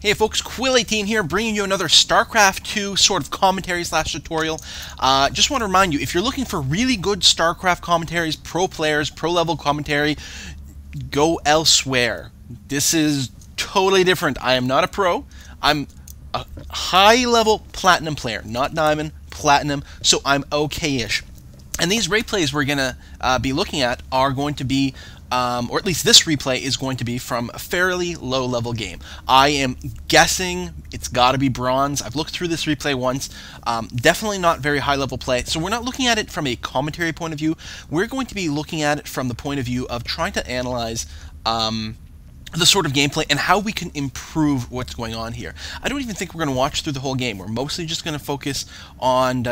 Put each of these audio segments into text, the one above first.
Hey folks, Quill18 here, bringing you another StarCraft 2 sort of commentary slash tutorial. Just want to remind you, if you're looking for really good StarCraft commentaries, pro players, pro level commentary, go elsewhere. This is totally different. I am not a pro. I'm a high level platinum player, not diamond, platinum, so I'm okay-ish. And these replays we're going to be looking at are going to be or at least this replay is going to be from a fairly low-level game. I am guessing it's got to be bronze. I've looked through this replay once. Definitely not very high-level play. So we're not looking at it from a commentary point of view. We're going to be looking at it from the point of view of trying to analyze the sort of gameplay and how we can improve what's going on here. I don't even think we're going to watch through the whole game. We're mostly just going to focus on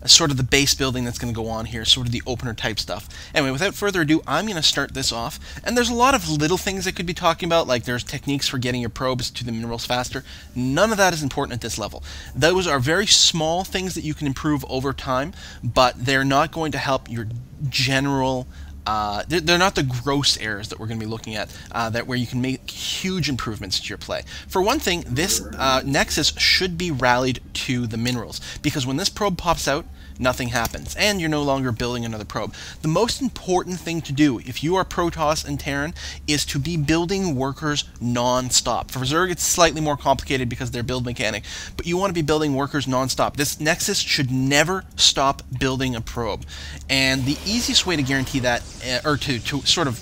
sort of the base building that's going to go on here, sort of the opener type stuff. Anyway, without further ado, I'm going to start this off. And there's a lot of little things I could be talking about, like there's techniques for getting your probes to the minerals faster. None of that is important at this level. Those are very small things that you can improve over time, but they're not going to help your general they're not the gross errors that we're going to be looking at, where you can make huge improvements to your play. For one thing, this Nexus should be rallied to the minerals, because when this probe pops out, nothing happens, and you're no longer building another probe. The most important thing to do, if you are Protoss and Terran, is to be building workers non-stop. For Zerg, it's slightly more complicated because they're build mechanic, but you want to be building workers non-stop. This Nexus should never stop building a probe, and the easiest way to guarantee that, or to sort of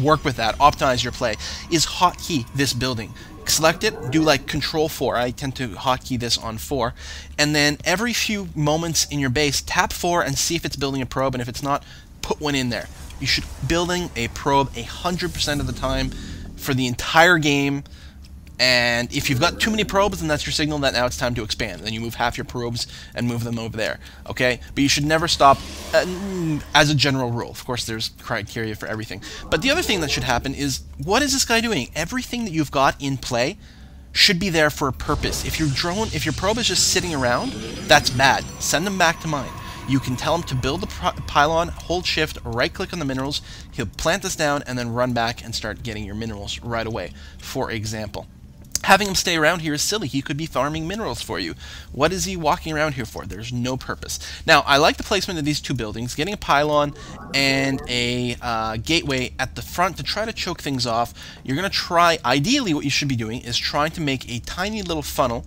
work with that, optimize your play, is hotkey this building. Select it, do like Control 4. I tend to hotkey this on 4, and then every few moments in your base, tap 4 and see if it's building a probe, and if it's not, put one in there. You should be building a probe 100% of the time for the entire game. And if you've got too many probes, then that's your signal that now it's time to expand. Then you move half your probes and move them over there, okay? But you should never stop as a general rule. Of course, there's criteria for everything. But the other thing that should happen is, what is this guy doing? Everything that you've got in play should be there for a purpose. If your probe is just sitting around, that's bad. Send them back to mine. You can tell him to build the pylon, hold shift, right-click on the minerals, he'll plant this down, and then run back and start getting your minerals right away, for example. Having him stay around here is silly. He could be farming minerals for you. What is he walking around here for? There's no purpose. Now, I like the placement of these two buildings. Getting a pylon and a gateway at the front to try to choke things off. You're going to try, ideally what you should be doing is trying to make a tiny little funnel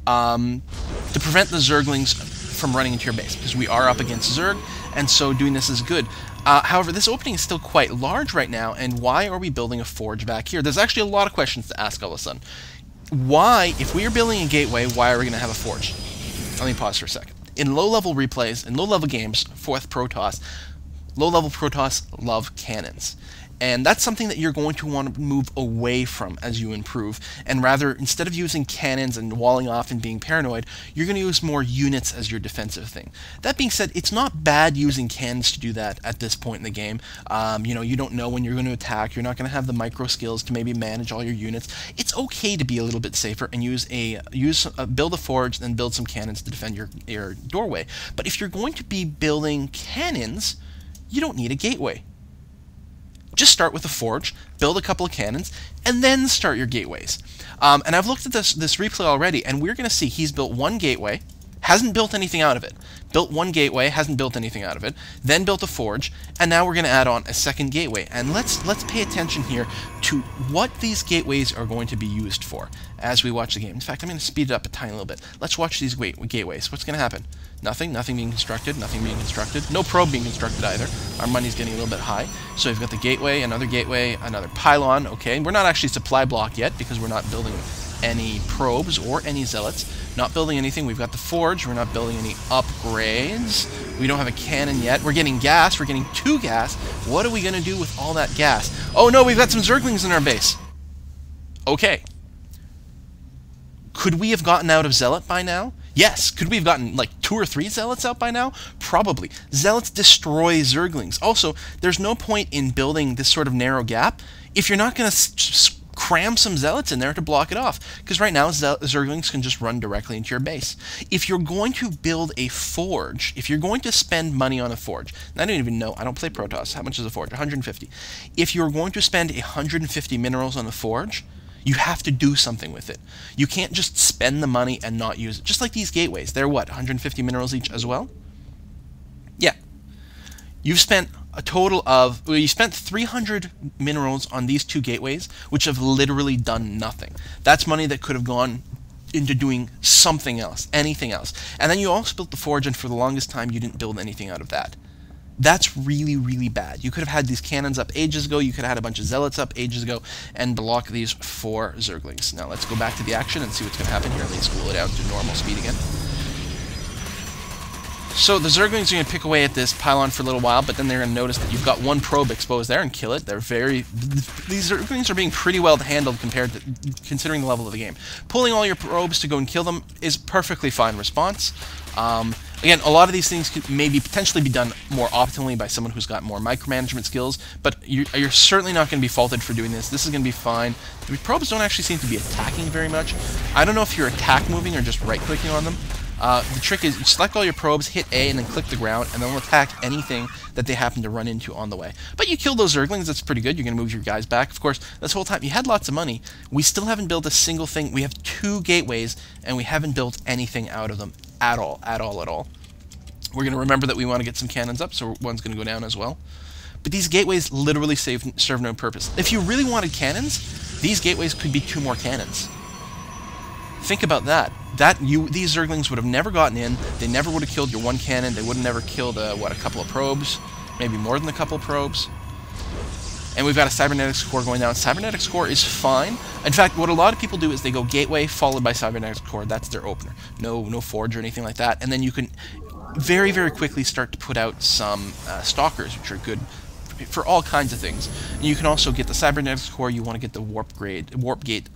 to prevent the Zerglings from running into your base, because we are up against Zerg, and so doing this is good. However, this opening is still quite large right now, and why are we building a forge back here? There's actually a lot of questions to ask all of a sudden. Why, if we are building a gateway, why are we going to have a forge? Let me pause for a second. In low-level replays, in low-level games, fourth Protoss, low-level Protoss love cannons. And that's something that you're going to want to move away from as you improve. And rather, instead of using cannons and walling off and being paranoid, you're going to use more units as your defensive thing. That being said, it's not bad using cannons to do that at this point in the game. You know, you don't know when you're going to attack. You're not going to have the micro skills to maybe manage all your units. It's okay to be a little bit safer and build a forge and build some cannons to defend your doorway. But if you're going to be building cannons, you don't need a gateway. Just start with a forge, build a couple of cannons, and then start your gateways. And I've looked at this replay already, and we're going to see he's built one gateway, hasn't built anything out of it. Built one gateway, hasn't built anything out of it, then built a forge, and now we're going to add on a second gateway. And let's pay attention here to what these gateways are going to be used for as we watch the game. In fact, I'm going to speed it up a tiny little bit. Let's watch these gateways. What's going to happen? Nothing being constructed, nothing being constructed, no probe being constructed either. Our money's getting a little bit high. So we've got the gateway, another pylon, okay. We're not actually supply block yet because we're not building any probes or any zealots. Not building anything. We've got the forge, we're not building any upgrades. We don't have a cannon yet. We're getting gas, we're getting 2 gas. What are we going to do with all that gas? Oh no, we've got some Zerglings in our base. Okay. Could we have gotten out of Zealot by now? Yes. Could we have gotten like 2 or 3 Zealots out by now? Probably. Zealots destroy Zerglings. Also, there's no point in building this sort of narrow gap if you're not going to cram some Zealots in there to block it off, because right now Zerglings can just run directly into your base. If you're going to build a forge, if you're going to spend money on a forge, and I don't even know, I don't play Protoss, how much is a forge? 150. If you're going to spend 150 minerals on a forge, You have to do something with it. You can't just spend the money and not use it. Just like these gateways. They're what, 150 minerals each as well? Yeah. You've spent a total of, well, you spent 300 minerals on these 2 gateways, which have literally done nothing. That's money that could have gone into doing something else, anything else. And then you also built the forge, and for the longest time you didn't build anything out of that. That's really, really bad. You could have had these cannons up ages ago, you could have had a bunch of zealots up ages ago, and block these 4 zerglings. Now let's go back to the action and see what's going to happen here. Let's cool it down to normal speed again. So the zerglings are going to pick away at this pylon for a little while, but then they're going to notice that you've got 1 probe exposed there and kill it. They're these zerglings are being pretty well handled considering the level of the game. Pulling all your probes to go and kill them is perfectly fine response. Again, a lot of these things could maybe potentially be done more optimally by someone who's got more micromanagement skills, but you're certainly not going to be faulted for doing this. This is going to be fine. The probes don't actually seem to be attacking very much. I don't know if you're attack moving or just right-clicking on them. The trick is, you select all your probes, hit A, and then click the ground, and they'll attack anything that they happen to run into on the way. But you kill those zerglings, that's pretty good. You're going to move your guys back. Of course, this whole time, you had lots of money. We still haven't built a single thing. We have 2 gateways, and we haven't built anything out of them at all, at all, at all. We're going to remember that we want to get some cannons up, so one's going to go down as well. But these gateways literally serve no purpose. If you really wanted cannons, these gateways could be 2 more cannons. Think about that. These zerglings would have never gotten in. They never would have killed your 1 cannon. They would have never killed, a couple of probes. Maybe more than a couple of probes. And we've got a cybernetics core going down. Cybernetics core is fine. In fact, what a lot of people do is they go gateway followed by cybernetics core. That's their opener. No forge or anything like that. And then you can very, very quickly start to put out some stalkers, which are good for all kinds of things. And you can also get the cybernetics core. You want to get the warp gate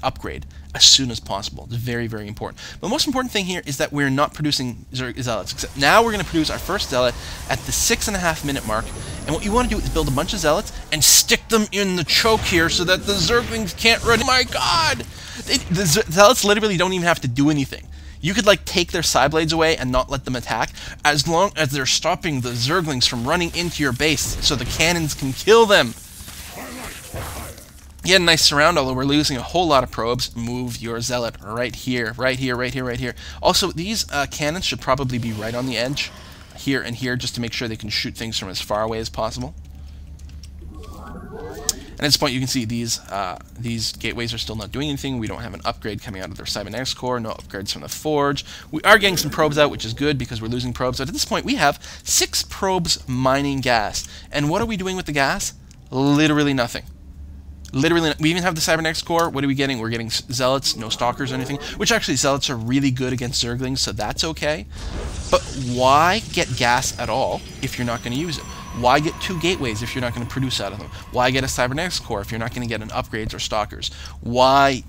upgrade as soon as possible. It's very, very important. But the most important thing here is that we're not producing zealots. Except now we're going to produce our first zealot at the 6.5-minute mark. And what you want to do is build a bunch of zealots and stick them in the choke here so that the zerglings can't run. Oh my god! The zealots literally don't even have to do anything. You could like take their side blades away and not let them attack, as long as they're stopping the zerglings from running into your base so the cannons can kill them. You had a nice surround, although we're losing a whole lot of probes. Move your zealot right here, right here, right here, right here. Also, these cannons should probably be right on the edge, here and here, just to make sure they can shoot things from as far away as possible. And at this point, you can see these gateways are still not doing anything. We don't have an upgrade coming out of their cybernetics core, no upgrades from the forge. We are getting some probes out, which is good because we're losing probes. But at this point, we have 6 probes mining gas. And what are we doing with the gas? Literally nothing. Literally, we even have the cybernetics core. What are we getting? We're getting zealots, no stalkers or anything, which actually zealots are really good against zerglings, so that's okay. But why get gas at all if you're not going to use it? Why get 2 gateways if you're not going to produce out of them? Why get a cybernetics core if you're not going to get an upgrades or stalkers? Why?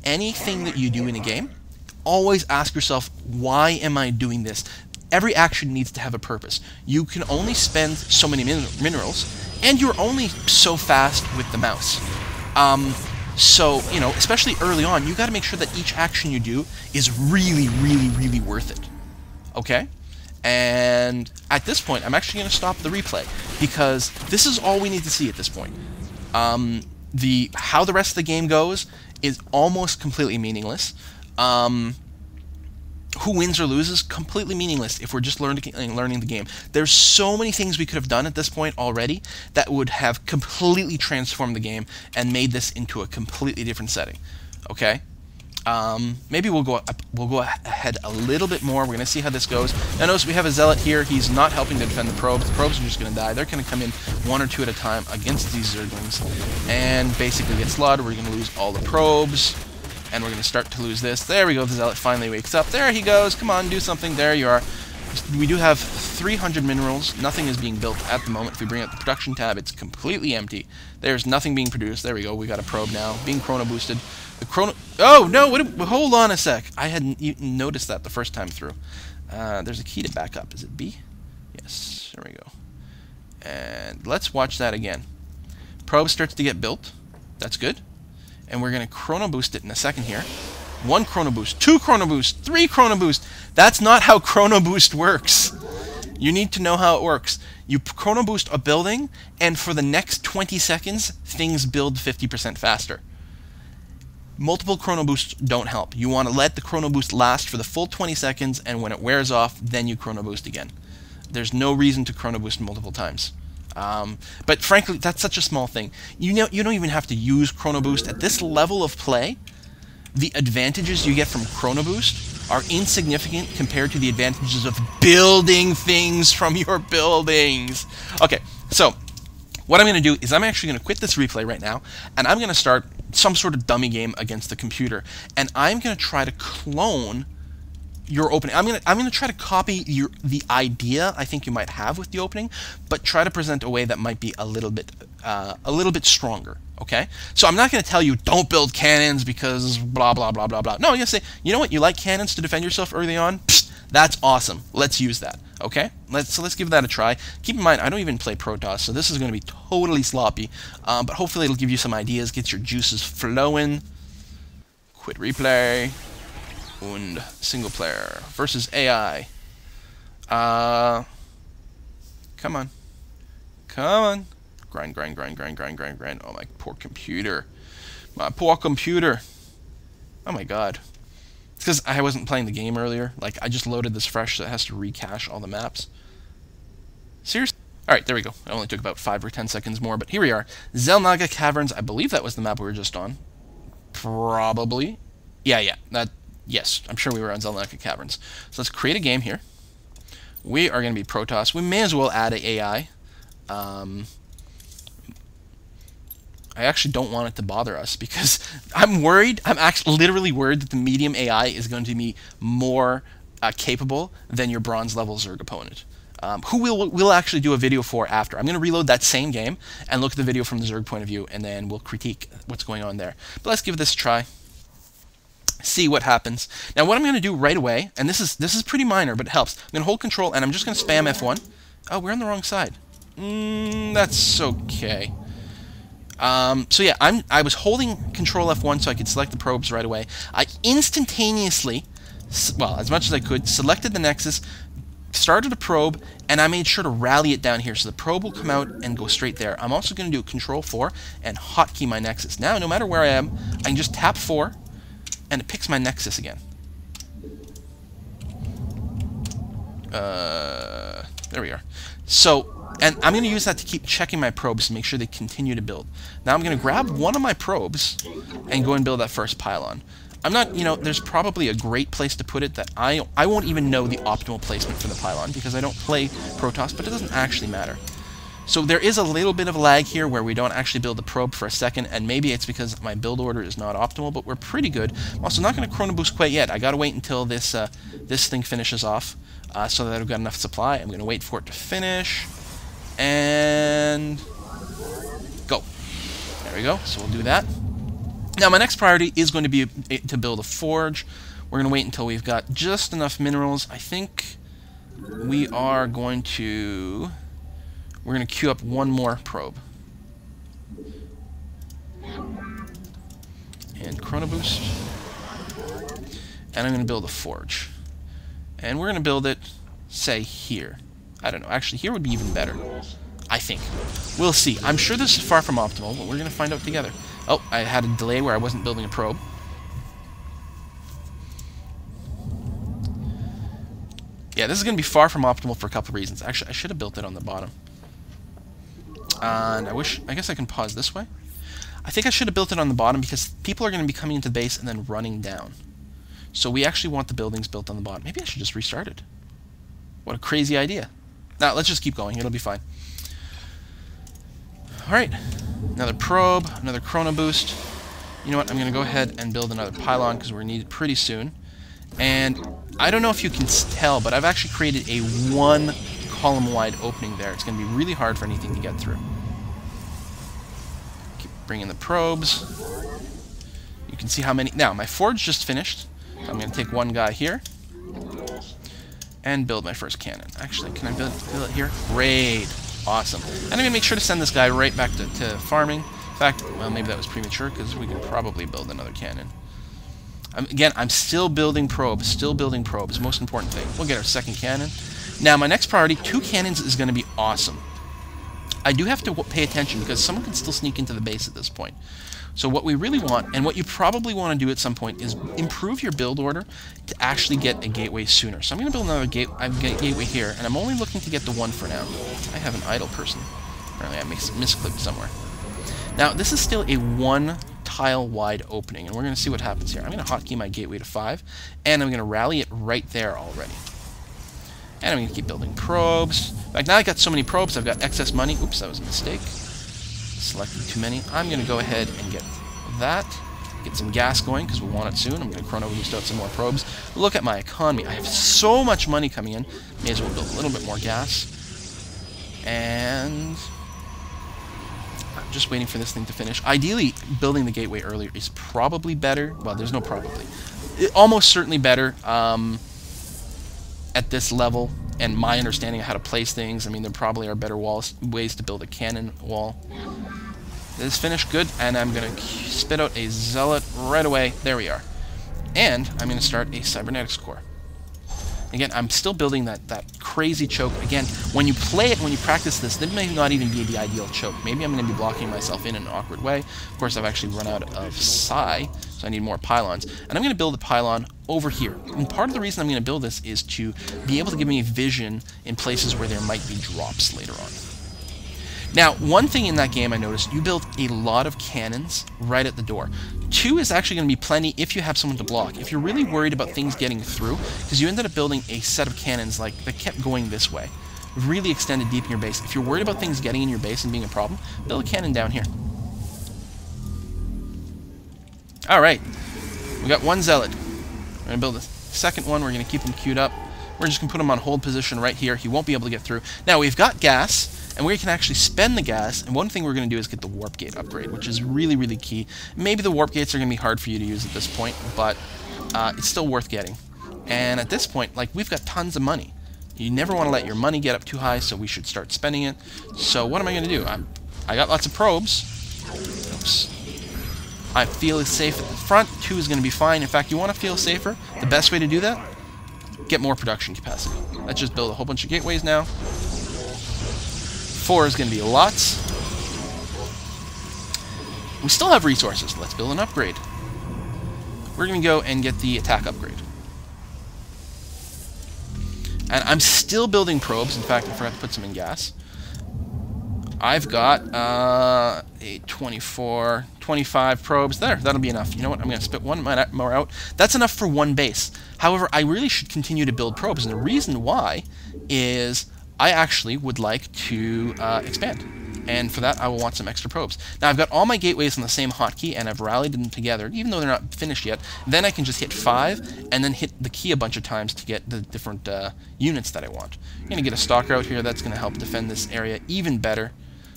Anything that you do in a game, always ask yourself, why am I doing this? Every action needs to have a purpose. You can only spend so many minerals, and you're only so fast with the mouse. So, you know, especially early on, you got to make sure that each action you do is really, really, really worth it. Okay? And at this point, I'm actually going to stop the replay, because this is all we need to see at this point. How the rest of the game goes is almost completely meaningless. Who wins or loses, completely meaningless if we're just learning the game. There's so many things we could have done at this point already that would have completely transformed the game and made this into a completely different setting. Okay? Maybe we'll go ahead a little bit more. We're going to see how this goes. Now notice we have a zealot here. He's not helping to defend the probes. The probes are just going to die. They're going to come in 1 or 2 at a time against these zerglings and basically get slaughtered. We're going to lose all the probes. And we're going to start to lose this. There we go. The zealot finally wakes up. There he goes. Come on, do something. There you are. We do have 300 minerals. Nothing is being built at the moment. If we bring up the production tab, it's completely empty. There's nothing being produced. There we go. We got a probe now. Being chrono boosted. The chrono... Oh, no! Hold on a sec. I hadn't even noticed that the first time through. There's a key to back up. Is it B? Yes. There we go. And let's watch that again. Probe starts to get built. That's good. And we're going to chrono boost it in a second here. 1 chrono boost, 2 chrono boost, 3 chrono boost. That's not how chrono boost works. You need to know how it works. You chrono boost a building, and for the next 20 seconds, things build 50% faster. Multiple chrono boosts don't help. You want to let the chrono boost last for the full 20 seconds, and when it wears off, then you chrono boost again. There's no reason to chrono boost multiple times. But frankly, that's such a small thing. You don't even have to use chrono boost. At this level of play, the advantages you get from chrono boost are insignificant compared to the advantages of building things from your buildings. Okay, so what I'm going to do is I'm actually going to quit this replay right now, and I'm going to start some sort of dummy game against the computer, and I'm going to try to clone your opening. I'm going to try to copy the idea I think you might have with the opening, but try to present a way that might be a little bit stronger. Okay, so I'm not going to tell you don't build cannons because blah blah blah blah blah. No, I'm going to say, you know what, you like cannons to defend yourself early on? Psst, that's awesome. Let's use that. Okay, let's give that a try. Keep in mind, I don't even play Protoss, so this is going to be totally sloppy. But hopefully it'll give you some ideas, get your juices flowing. Quit replay. And single player versus AI. Come on. Come on. Grind, grind, grind, grind, grind, grind, grind. Oh, my poor computer. My poor computer. Oh, my God. It's because I wasn't playing the game earlier. Like, I just loaded this fresh, so it has to recache all the maps. Seriously? Alright, there we go. It only took about 5 or 10 seconds more, but here we are. Zelnaga Caverns. I believe that was the map we were just on. Probably. Yeah. Yes, I'm sure we were on Zelnaga Caverns. So let's create a game here. We are going to be Protoss. We may as well add an AI. I actually don't want it to bother us because I'm worried. I'm actually literally worried that the medium AI is going to be more capable than your bronze level Zerg opponent, who we'll actually do a video for after. I'm going to reload that same game and look at the video from the Zerg point of view, and then we'll critique what's going on there. But let's give this a try. See what happens. Now what I'm going to do right away, and this is pretty minor, but it helps. I'm going to hold control, and I'm just going to spam F1. Oh, we're on the wrong side. That's okay. So yeah, I was holding Control F1 so I could select the probes right away. I instantaneously, well, as much as I could, selected the Nexus, started a probe, and I made sure to rally it down here so the probe will come out and go straight there. I'm also going to do Control 4 and hotkey my Nexus. Now, no matter where I am, I can just tap 4, and it picks my Nexus again. There we are. So, and I'm going to use that to keep checking my probes to make sure they continue to build. Now I'm going to grab one of my probes and go and build that first pylon. I'm not, there's probably a great place to put it that I won't even know the optimal placement for the pylon because I don't play Protoss, but it doesn't actually matter. So there is a little bit of lag here where we don't actually build the probe for a second, and maybe it's because my build order is not optimal, but we're pretty good. I'm also not going to chrono boost quite yet. I got to wait until this thing finishes off so that I've got enough supply. I'm going to wait for it to finish, and go. There we go. So we'll do that. Now my next priority is going to be to build a forge. We're going to wait until we've got just enough minerals. I think we are going to... We're going to queue up one more probe. And chrono boost. And I'm going to build a forge. And we're going to build it, say, here. I don't know. Actually, here would be even better. I think. We'll see. I'm sure this is far from optimal, but we're going to find out together. Oh, I had a delay where I wasn't building a probe. Yeah, this is going to be far from optimal for a couple of reasons. Actually, I should have built it on the bottom. And I guess I can pause this way. I think I should have built it on the bottom because people are going to be coming into the base and then running down. So we actually want the buildings built on the bottom. Maybe I should just restart it. What a crazy idea. Now, let's just keep going. It'll be fine. Alright. Another probe, another chrono boost. You know what? I'm going to go ahead and build another pylon because we're going to need it pretty soon. And I don't know if you can tell, but I've actually created a one column-wide opening there. It's going to be really hard for anything to get through. Keep bringing the probes. You can see how many... Now, my forge just finished. So I'm going to take one guy here and build my first cannon. Actually, can I build it here? Great. Awesome. And I'm going to make sure to send this guy right back to farming. In fact, well, maybe that was premature because we can probably build another cannon. Again, I'm still building probes. Still building probes. Most important thing. We'll get our second cannon. Now, my next priority, 2 cannons, is going to be awesome. I do have to pay attention because someone can still sneak into the base at this point. So what we really want, and what you probably want to do at some point, is improve your build order to actually get a gateway sooner. So I'm going to build another gateway here, and I'm only looking to get the 1 for now. I have an idle person. Apparently I misclicked somewhere. Now, this is still a 1 tile wide opening, and we're going to see what happens here. I'm going to hotkey my gateway to 5, and I'm going to rally it right there already. And I'm going to keep building probes. In fact, now I got so many probes, I've got excess money. Oops, that was a mistake. Selected too many. I'm going to go ahead and get that. Get some gas going, because we want it soon. I'm going to chrono boost out some more probes. Look at my economy. I have so much money coming in. May as well build a little bit more gas. And I'm just waiting for this thing to finish. Ideally, building the gateway earlier is probably better. Well, there's no probably. Almost certainly better at this level. And my understanding of how to place things, I mean, there probably are better ways to build a cannon wall. This is finished, good, and I'm going to spit out a zealot right away. There we are. And I'm going to start a cybernetics core. Again, I'm still building that crazy choke. Again, when you play it, when you practice this may not even be the ideal choke. Maybe I'm going to be blocking myself in an awkward way. Of course, I've actually run out of psi, so I need more pylons. And I'm going to build a pylon over here. And part of the reason I'm going to build this is to be able to give me a vision in places where there might be drops later on. Now, one thing in that game I noticed, you build a lot of cannons right at the door. 2 is actually going to be plenty if you have someone to block. If you're really worried about things getting through, because you ended up building a set of cannons that kept going this way, really extended deep in your base. If you're worried about things getting in your base and being a problem, build a cannon down here. Alright, we got 1 zealot. We're going to build a second one. We're going to keep him queued up. We're just going to put him on hold position right here. He won't be able to get through. Now, we've got gas, and we can actually spend the gas, and one thing we're going to do is get the warp gate upgrade, which is really, really key. Maybe the warp gates are going to be hard for you to use at this point, but it's still worth getting. And at this point, like, we've got tons of money. You never want to let your money get up too high, so we should start spending it. So what am I going to do? I got lots of probes. Oops. I feel safe at the front. 2 is going to be fine. In fact, you want to feel safer? The best way to do that? Get more production capacity. Let's just build a whole bunch of gateways now. 4 is going to be lots. We still have resources. Let's build an upgrade. We're going to go and get the attack upgrade. And I'm still building probes. In fact, I forgot to put some in gas. I've got 24, 25 probes. There, that'll be enough. You know what? I'm going to spit 1 more out. That's enough for 1 base. However, I really should continue to build probes. And the reason why is I actually would like to expand. And for that, I will want some extra probes. Now, I've got all my gateways on the same hotkey, and I've rallied them together, even though they're not finished yet. Then I can just hit 5, and then hit the key a bunch of times to get the different units that I want. I'm going to get a stalker out here. That's going to help defend this area even better.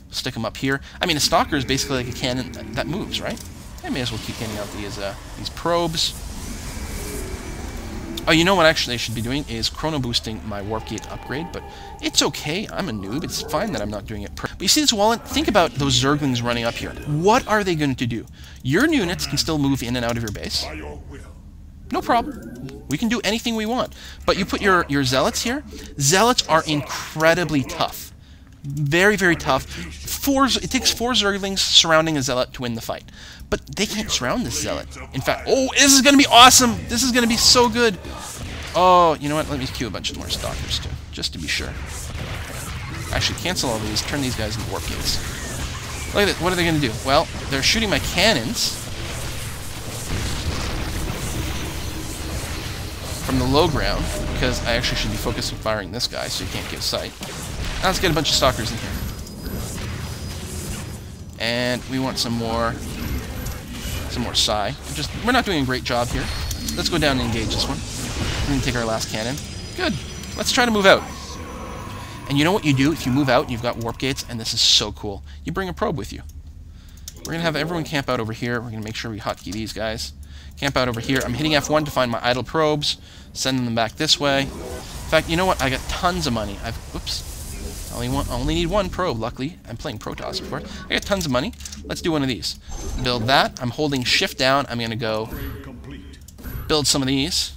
Stick them up here. I mean, a stalker is basically like a cannon that moves, right? I may as well keep getting out these probes. Oh, you know what actually I should be doing is chrono boosting my warp gate upgrade, but it's okay. I'm a noob. It's fine that I'm not doing it. But you see this wallet? Think about those zerglings running up here. What are they going to do? Your units can still move in and out of your base. No problem. We can do anything we want. But you put your zealots here. Zealots are incredibly tough. Very, very tough. It takes 4 zerglings surrounding a zealot to win the fight. But they can't surround this zealot. In fact, oh, this is going to be awesome. This is going to be so good. Oh, you know what? Let me queue a bunch of more stalkers too, just to be sure. Actually, cancel all these. Turn these guys into warp gates. Look at this. What are they going to do? Well, they're shooting my cannons from the low ground, because I actually should be focused on firing this guy, so he can't give sight. Now let's get a bunch of stalkers in here. And we want some more psi. We're not doing a great job here. Let's go down and engage this one. We're going to take our last cannon. Good. Let's try to move out. And you know what you do if you move out and you've got warp gates, and this is so cool. You bring a probe with you. We're going to have everyone camp out over here. We're going to make sure we hotkey these guys. Camp out over here. I'm hitting F1 to find my idle probes, sending them back this way. In fact, you know what? I got tons of money. Oops. I only need 1 probe, luckily. I'm playing Protoss, of course. I got tons of money. Let's do one of these. Build that. I'm holding shift down. I'm going to go build some of these.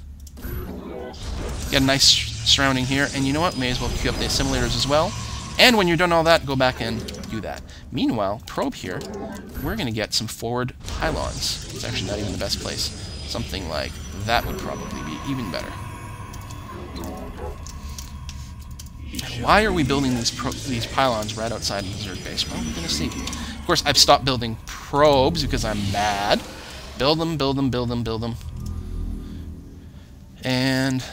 Get a nice surrounding here. And you know what? May as well queue up the assimilators as well. And when you're done all that, go back and do that. Meanwhile, probe here, we're going to get some forward pylons. It's actually not even the best place. Something like that would probably be even better. And why are we building these pylons right outside of the Zerg base? Well, we're going to see. Of course, I've stopped building probes because I'm mad. Build them, build them, build them, build them. And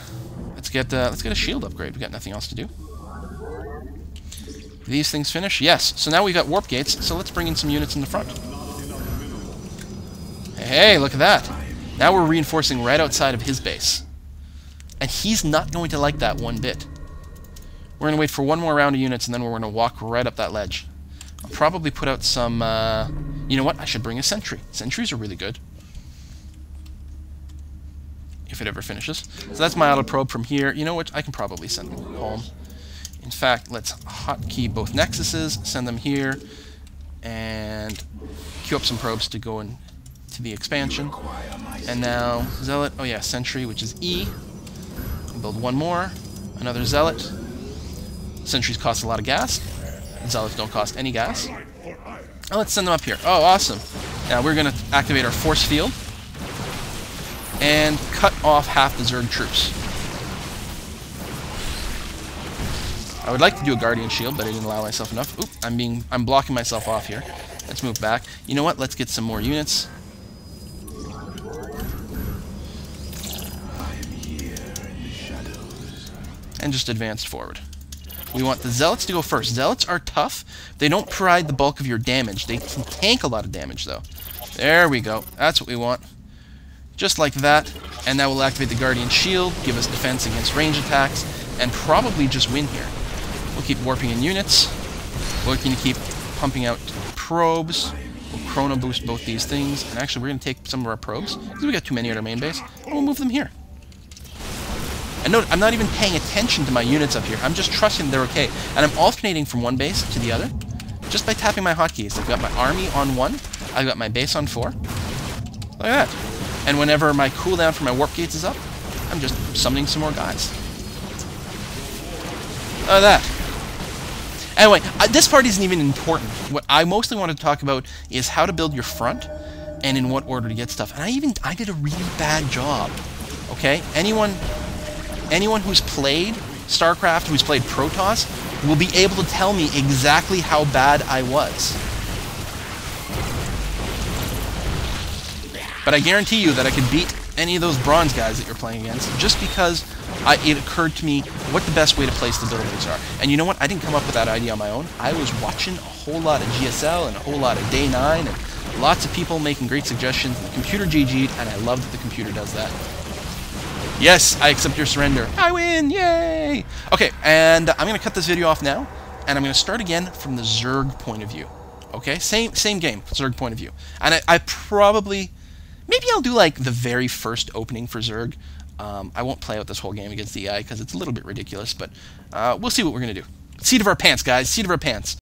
let's get a shield upgrade. We've got nothing else to do. These things finish? Yes. So now we've got warp gates, so let's bring in some units in the front. Hey, look at that. Now we're reinforcing right outside of his base. And he's not going to like that one bit. We're going to wait for one more round of units, and then we're going to walk right up that ledge. I'll probably put out some... you know what? I should bring a sentry. Sentries are really good. If it ever finishes. So that's my auto probe from here. You know what? I can probably send them home. In fact, let's hotkey both nexuses, send them here, and queue up some probes to go into the expansion. And now, Zealot, oh yeah, Sentry, which is E. Build one more, another Zealot. Sentries cost a lot of gas. Zealots don't cost any gas. Oh, let's send them up here. Oh, awesome. Now we're going to activate our force field and cut off half the Zerg troops. I would like to do a Guardian Shield, but I didn't allow myself enough. Oop, I'm blocking myself off here. Let's move back. You know what? Let's get some more units. And just advance forward. We want the Zealots to go first. Zealots are tough. They don't provide the bulk of your damage. They can tank a lot of damage, though. There we go. That's what we want. Just like that. And that will activate the Guardian Shield, give us defense against range attacks, and probably just win here. We'll keep warping in units. We're looking to keep pumping out probes. We'll chrono boost both these things. And actually, we're going to take some of our probes, because we got too many at our main base, and we'll move them here. And note, I'm not even paying attention to my units up here. I'm just trusting they're okay. And I'm alternating from one base to the other just by tapping my hotkeys. I've got my army on 1. I've got my base on 4. Look at that. And whenever my cooldown for my warp gates is up, I'm just summoning some more guys. Look at that. Anyway, this part isn't even important. What I mostly want to talk about is how to build your front and in what order to get stuff. And I did a really bad job. Okay? Anyone who's played StarCraft, who's played Protoss, will be able to tell me exactly how bad I was. But I guarantee you that I could beat any of those bronze guys that you're playing against just because it occurred to me what the best way to place the buildings are. And you know what? I didn't come up with that idea on my own. I was watching a whole lot of GSL and a whole lot of Day 9 and lots of people making great suggestions. The computer GG'd, and I love that the computer does that. Yes, I accept your surrender. I win! Yay! Okay, and I'm going to cut this video off now, and I'm going to start again from the Zerg point of view. Okay? Same game, Zerg point of view. And I probably... Maybe I'll do, like, the very first opening for Zerg. I won't play out this whole game against the AI, because it's a little bit ridiculous, but we'll see what we're going to do. Seat of our pants, guys. Seat of our pants.